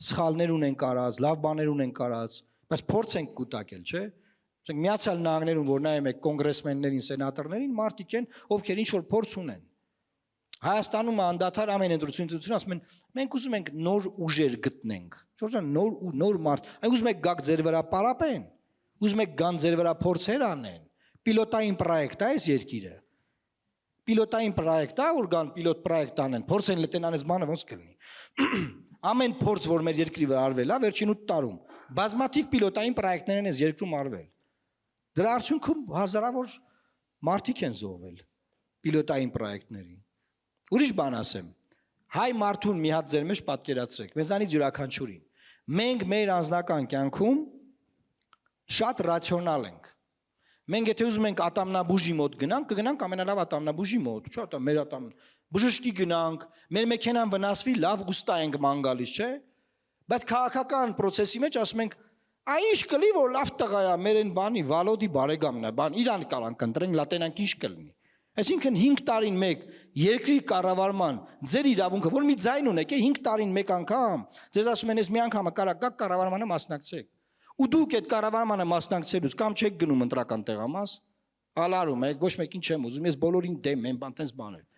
սխալներ ունենք արած, լավ բաներ ունենք արած, բայց փորձ ենք կուտակել, չէ՞։ Ասենք Միացյալ Նահանգներում, որ նայում եք կոնգրեսմեններին, սենատորներին, մարդիկ են, ովքեր ինչ որ փորձ ունեն։ Հայաստանում անդադար ամեն ընտրություն ասում են, մենք ուզում ենք նոր ուժեր գտնենք։ Շրջան նոր մարդ, այն ուզում եք գաք ձեր վրա պարապեն, ուզում եք գան ձեր վրա փորձեր անեն։ Պիլոտային պրոյեկտ է այս երկիրը։ Պիլոտային պրոյեկտ է, որ գան պիլոտ պրոյեկտ անեն, փորձեն լետեն անես բանը ոնց կլինի։ Ամեն փորձ, որ մեր երկրի վրա արվել է, վերջին 8 տարում, բազմաթիվ պիլոտային պրոյեկտներ են այս երկրում արվել։ Դրա արդյունքում հազարավոր մարդիկ են զոհվել պիլոտային պրոյեկտների։ Ուրիշ բան ասեմ, հայ մարդուն մի հատ ձեր մեջ պատկերացրեք, մեզանից յուրաքանչյուրին։ Մենք մեր անձնական կյանքում շատ ռացիոնալ ենք։ Մենք եթե ուզում ենք ատամնաբուժի մոտ գնանք, կգնանք ամենալավ ատամնաբուժի մոտ, չէ՞, մեր ատամ բժշկի գնանք, մեր մեքենան վնասվի, լավ ուստա ենք ման գալիս, չէ՞։ Բայց քաղաքական process-ի մեջ ասում ենք, այ ինչ կլի, որ լավ տղա է, մեր այն բանի Վալոդի բարեկամն է, բան իրան կարանք ընտրենք, լատենանք ինչ կլինի։ Այսինքն 5 տարին մեկ երկրի կառավարման ձեր իրավունքը, որ մի ձայն ունեք, 5 տարին մեկ անգամ, ձեզ ասում են, ես մի անգամ կարա գաք կառավարմանը մասնակցեք։ Ու դուք այդ կառավարմանը մասնակցելուց կամ չեք գնում ընտրական տեղամաս, ալարում եք, ոչ մեկ ինչ եմ ուզում, ես բոլորին դեմ եմ, բան տենց բաներ։